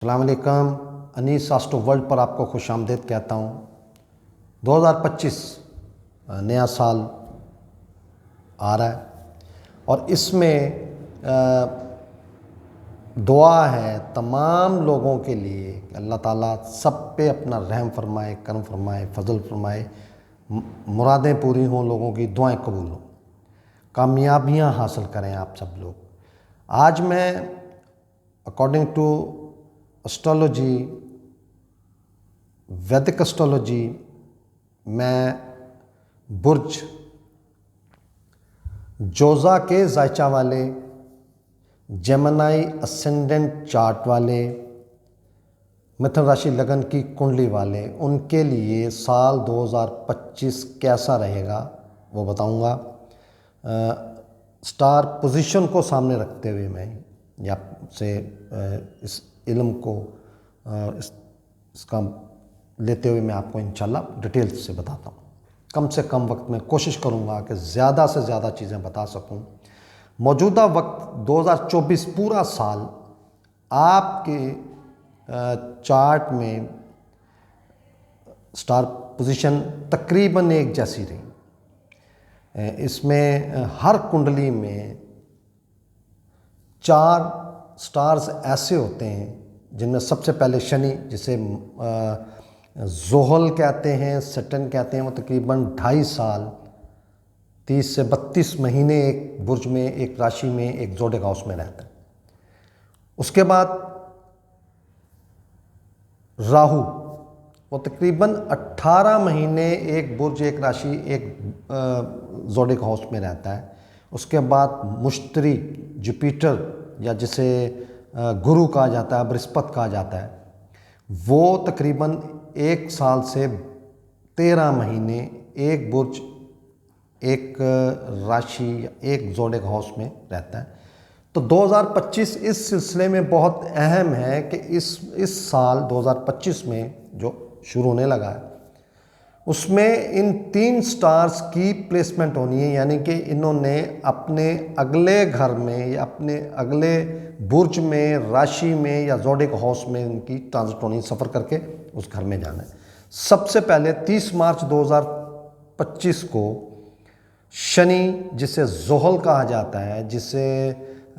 अस्सलाम वालेकुम। Anees astro world पर आपको खुशामदीद कहता हूँ। 2025 नया साल आ रहा है और इसमें दुआ है तमाम लोगों के लिए अल्लाह ताला सब पे अपना रहम फरमाए, करम फरमाए, फजल फरमाए, मुरादें पूरी हों, लोगों की दुआएं कबूल हों, कामयाबियाँ हासिल करें आप सब लोग। आज मैं अकॉर्डिंग टू एस्ट्रोलॉजी, वैदिक एस्ट्रोलॉजी, मैं बुर्ज जोज़ा के जायचा वाले, जेमिनी असेंडेंट चार्ट वाले, मिथुन राशि लगन की कुंडली वाले, उनके लिए साल 2025 कैसा रहेगा वो बताऊंगा। स्टार पोजीशन को सामने रखते हुए मैं आपसे इस इल्म को इसका लेते हुए मैं आपको इंशाल्लाह डिटेल से बताता हूँ। कम से कम वक्त में कोशिश करूँगा कि ज़्यादा से ज़्यादा चीज़ें बता सकूँ। मौजूदा वक्त 2024 पूरा साल आपके चार्ट में स्टार पोजीशन तकरीबन एक जैसी रही। इसमें हर कुंडली में 4 स्टार्स ऐसे होते हैं जिनमें सबसे पहले शनि, जिसे जोहल कहते हैं, सैटर्न कहते हैं, वो तकरीबन 2.5 साल 30 से 32 महीने एक बुर्ज में, एक राशि में, एक ज़ोडिएक हाउस में रहता है। उसके बाद राहु, वो तकरीबन 18 महीने एक बुर्ज, एक राशि, एक ज़ोडिएक हाउस में रहता है। उसके बाद मुश्तरी, जुपिटर या जिसे गुरु कहा जाता है, बृहस्पति कहा जाता है, वो तकरीबन 1 साल से 13 महीने एक बुर्ज, एक राशि या एक ज़ोडिएक हाउस में रहता है। तो 2025 इस सिलसिले में बहुत अहम है कि इस साल 2025 में जो शुरू होने लगा है उसमें इन 3 स्टार्स की प्लेसमेंट होनी है, यानी कि इन्होंने अपने अगले घर में या अपने अगले बुर्ज में, राशि में या ज़ोडिएक हाउस में इनकी ट्रांजिट होनी, सफ़र करके उस घर में जाना है। सबसे पहले 30 मार्च 2025 को शनि, जिसे जोहल कहा जाता है, जिसे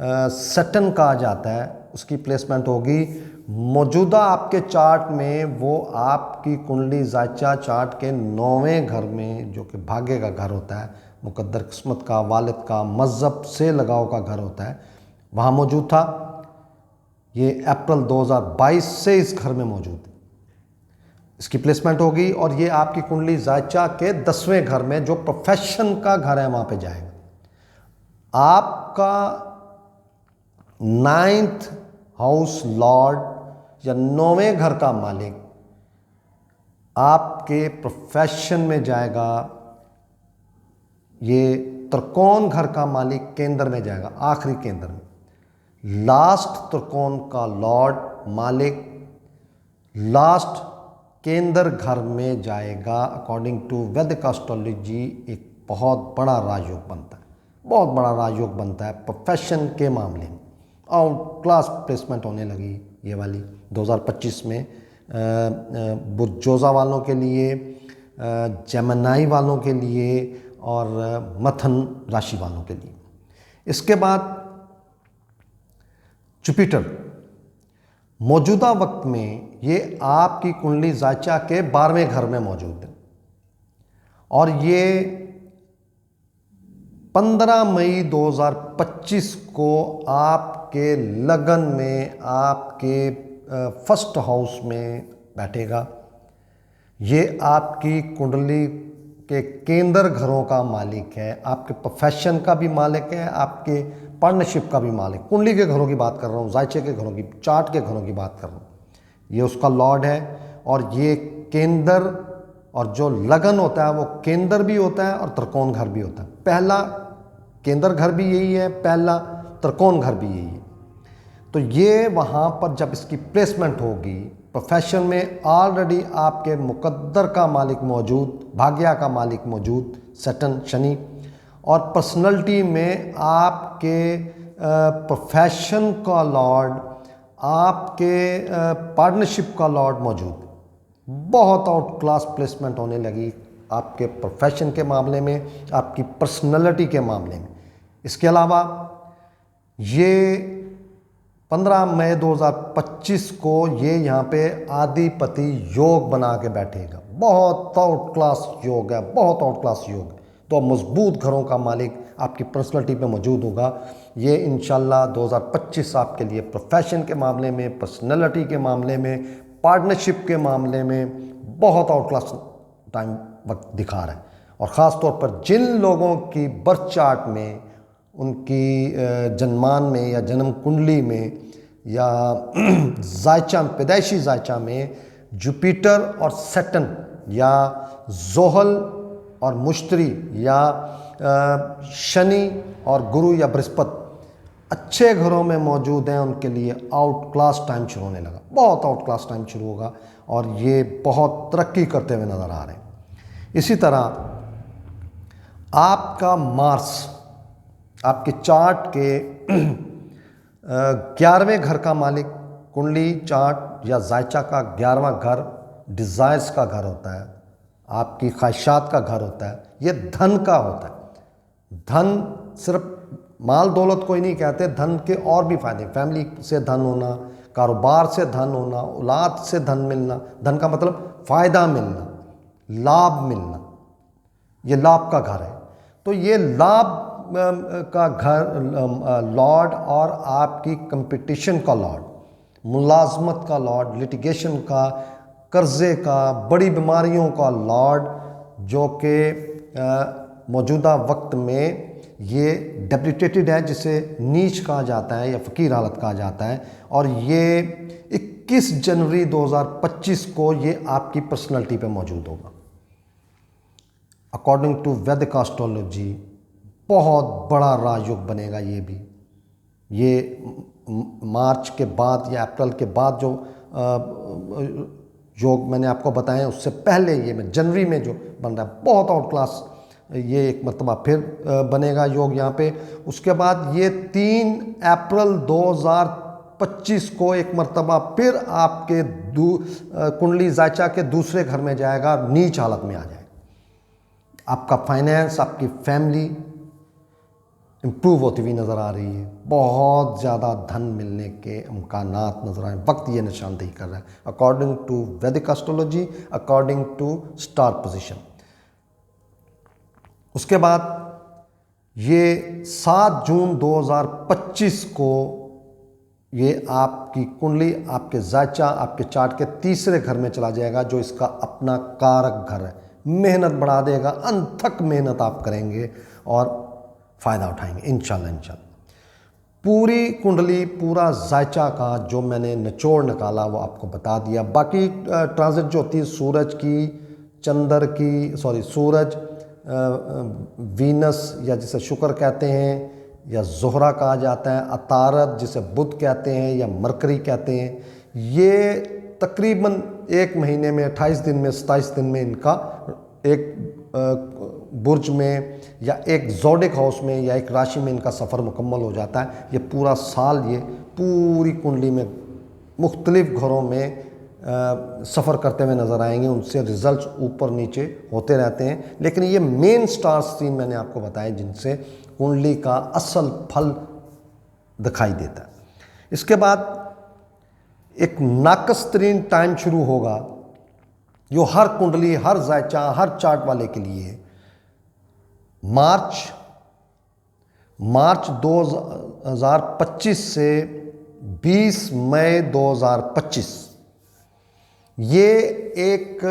सैटर्न कहा जाता है, उसकी प्लेसमेंट होगी। मौजूदा आपके चार्ट में वो आपकी कुंडली जायचा चार्ट के 9वें घर में, जो कि भाग्य का घर होता है, मुकद्दर किस्मत का, वालिद का, मज़हब से लगाव का घर होता है, वहाँ मौजूद था। ये अप्रैल 2022 से इस घर में मौजूद है, इसकी प्लेसमेंट होगी और ये आपकी कुंडली जायचा के 10वें घर में, जो प्रोफेशन का घर है, वहाँ पे जाएगा। आपका 9th हाउस लॉर्ड या 9वें घर का मालिक आपके प्रोफेशन में जाएगा। ये त्रिकोण घर का मालिक केंद्र में जाएगा, आखिरी केंद्र में। लास्ट त्रिकोण का लॉर्ड मालिक लास्ट केंद्र घर में जाएगा। अकॉर्डिंग टू वैदिक एस्ट्रोलॉजी एक बहुत बड़ा राजयोग बनता है, बहुत बड़ा राजयोग बनता है प्रोफेशन के मामले में। आउट क्लास प्लेसमेंट होने लगी ये वाली 2025 में बुर्ज जोज़ा वालों के लिए, जेमिनी वालों के लिए और मिथुन राशि वालों के लिए। इसके बाद जुपिटर मौजूदा वक्त में ये आपकी कुंडली जायचा के 12वें घर में मौजूद है और ये 15 मई 2025 को आपके लगन में, आपके फर्स्ट हाउस में बैठेगा। ये आपकी कुंडली के केंद्र घरों का मालिक है, आपके प्रोफेशन का भी मालिक है, आपके पार्टनरशिप का भी मालिक। कुंडली के घरों की बात कर रहा हूँ, जायचे के घरों की, चार्ट के घरों की बात कर रहा हूँ। ये उसका लॉर्ड है और ये केंद्र और जो लगन होता है वो केंद्र भी होता है और त्रिकोण घर भी होता है। पहला केंद्र घर भी यही है, पहला त्रिकोण घर भी यही है। तो ये वहाँ पर जब इसकी प्लेसमेंट होगी, प्रोफेशन में ऑलरेडी आपके मुकद्दर का मालिक मौजूद, भाग्य का मालिक मौजूद, सैटर्न शनि, और पर्सनैलिटी में आपके प्रोफेशन का लॉर्ड आपके पार्टनरशिप का लॉर्ड मौजूद, बहुत आउट क्लास प्लेसमेंट होने लगी आपके प्रोफेशन के मामले में, आपकी पर्सनैलिटी के मामले में। इसके अलावा ये 15 मई 2025 को ये यहाँ पे आदिपति योग बना के बैठेगा। बहुत आउट क्लास योग है, बहुत आउट क्लास योग है। तो मजबूत घरों का मालिक आपकी पर्सनैलिटी पे मौजूद होगा। ये इंशाल्लाह 2025 आपके लिए प्रोफेशन के मामले में, पर्सनैलिटी के मामले में, पार्टनरशिप के मामले में बहुत आउट क्लास टाइम वक्त दिखा रहा है। और ख़ास तौर पर जिन लोगों की बर्थ चार्ट में, उनकी जन्मान में या जन्म कुंडली में या जायचा, पैदाइशी जायचा में जुपिटर और सैटर्न या जोहल और मुश्तरी या शनि और गुरु या बृहस्पति अच्छे घरों में मौजूद हैं, उनके लिए आउट क्लास टाइम शुरू होने लगा। बहुत आउट क्लास टाइम शुरू होगा और ये बहुत तरक्की करते हुए नज़र आ रहे हैं। इसी तरह आपका मार्स आपके चार्ट के 11वें घर का मालिक, कुंडली चार्ट या जायचा का 11वां घर डिज़ायर्स का घर होता है, आपकी ख्वाहिशात का घर होता है, ये धन का होता है। धन सिर्फ माल दौलत को ही नहीं कहते, धन के और भी फायदे, फैमिली से धन होना, कारोबार से धन होना, औलाद से धन मिलना। धन का मतलब फ़ायदा मिलना, लाभ मिलना, ये लाभ का घर है। तो ये लाभ का घर लॉर्ड और आपकी कंपटीशन का लॉर्ड, मुलाजमत का लॉर्ड, लिटिगेशन का, कर्जे का, बड़ी बीमारियों का लॉर्ड, जो कि मौजूदा वक्त में ये डेबिलिटेटेड है, जिसे नीच कहा जाता है या फ़कीर हालत कहा जाता है। और ये 21 जनवरी 2025 को ये आपकी पर्सनैलिटी पे मौजूद होगा। अकॉर्डिंग टू वैदिक एस्ट्रोलॉजी बहुत बड़ा राजयोग बनेगा ये भी। ये मार्च के बाद या अप्रैल के बाद जो योग मैंने आपको बताए, उससे पहले ये में जनवरी में जो बन रहा है, बहुत आउट क्लास ये एक मरतबा फिर बनेगा योग यहाँ पे। उसके बाद ये 3 अप्रैल 2025 को एक मरतबा फिर आपके कुंडली जायचा के दूसरे घर में जाएगा, नीच हालत में आ जाएगा। आपका फाइनेंस, आपकी फैमिली इम्प्रूव होती हुई नज़र आ रही है। बहुत ज़्यादा धन मिलने के इम्कानात नज़र आए, वक्त ये निशानदेही कर रहा है according to Vedic astrology, according to star position. उसके बाद ये 7 जून 2025 को ये आपकी कुंडली आपके जायचा, आपके चार्ट के तीसरे घर में चला जाएगा, जो इसका अपना कारक घर है। मेहनत बढ़ा देगा, अनथक मेहनत आप करेंगे और फ़ायदा उठाएंगे इंशाल्लाह। पूरी कुंडली, पूरा जायचा का जो मैंने निचोड़ निकाला वो आपको बता दिया। बाकी ट्रांजिट जो होती है सूरज की, चंद्र की, सूरज, वीनस या जिसे शुक्र कहते हैं या जोहरा कहा जाता है, अतारत जिसे बुध कहते हैं या मरकरी कहते हैं, ये तकरीबन 1 महीने में 28 दिन में 27 दिन में इनका एक बुर्ज में या एक ज़ोडिक हाउस में या एक राशि में इनका सफ़र मुकम्मल हो जाता है। ये पूरा साल ये पूरी कुंडली में मुख्तलिफ घरों में सफ़र करते हुए नज़र आएंगे। उनसे रिज़ल्ट्स ऊपर नीचे होते रहते हैं, लेकिन ये मेन स्टार्स 3 मैंने आपको बताए जिनसे कुंडली का असल फल दिखाई देता है। इसके बाद एक नाकस तरीन टाइम शुरू होगा जो हर कुंडली, हर जायचा, हर चार्ट वाले के लिए मार्च 2025 से 20 मई 2025 ये एक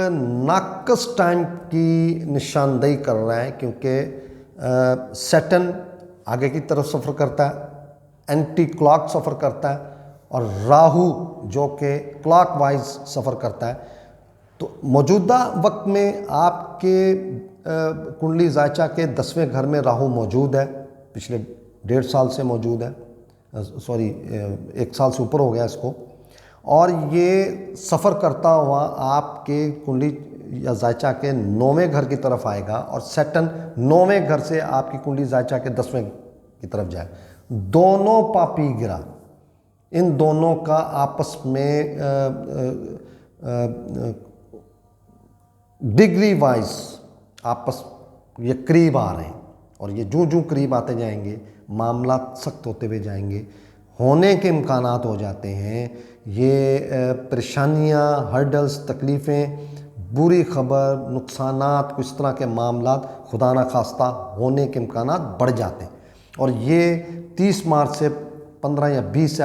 नाकस टाइम की निशानदेही कर रहा है, क्योंकि सैटर्न आगे की तरफ सफ़र करता है, एंटी क्लॉक सफ़र करता है, और राहु जो कि क्लॉक वाइज सफ़र करता है। तो मौजूदा वक्त में आपके कुंडली जायचा के 10वें घर में राहु मौजूद है, पिछले 1.5 साल से मौजूद है, 1 साल से ऊपर हो गया इसको। और ये सफ़र करता हुआ आपके कुंडली या जायचा के 9वें घर की तरफ आएगा, और सैटर्न 9वें घर से आपकी कुंडली जायचा के 10वें की तरफ जाए। दोनों पापी गिरा इन दोनों का आपस में डिग्री वाइज आपस ये करीब आ रहे हैं, और ये जो जो करीब आते जाएंगे मामला सख्त होते हुए जाएंगे, होने के इम्कानात हो जाते हैं। ये परेशानियाँ, हर्डल्स, तकलीफ़ें, बुरी खबर, नुकसानात, कुछ तरह के मामलात खुदा न खास्ता होने के इम्कानात बढ़ जाते हैं। और ये 30 मार्च से 15 या 20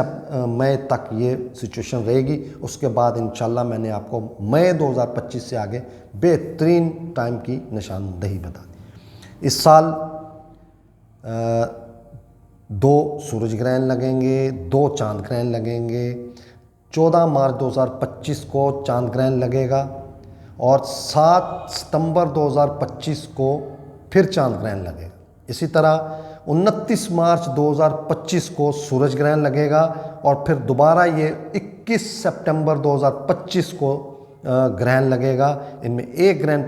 मई तक ये सिचुएशन रहेगी। उसके बाद इंशाल्लाह मैंने आपको मई 2025 से आगे बेहतरीन टाइम की निशानदही बता दी। इस साल 2 सूरज ग्रहण लगेंगे, 2 चांद ग्रहण लगेंगे। 14 मार्च 2025 को चांद ग्रहण लगेगा और 7 सितंबर 2025 को फिर चांद ग्रहण लगेगा। इसी तरह 29 मार्च 2025 को सूरज ग्रहण लगेगा और फिर दोबारा ये 21 सितंबर 2025 को ग्रहण लगेगा। इनमें एक ग्रहण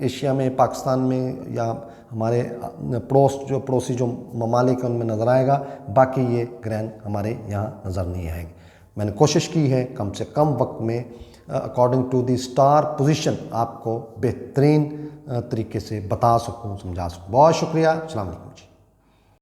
एशिया में, पाकिस्तान में या हमारे पड़ोसी जो ममालिक हैं उनमें नज़र आएगा, बाकी ये ग्रहण हमारे यहाँ नज़र नहीं आएंगे। मैंने कोशिश की है कम से कम वक्त में according to the star position आपको बेहतरीन तरीके से बता सकूं, समझा सकूं। बहुत शुक्रिया। अस्सलाम वालेकुम जी।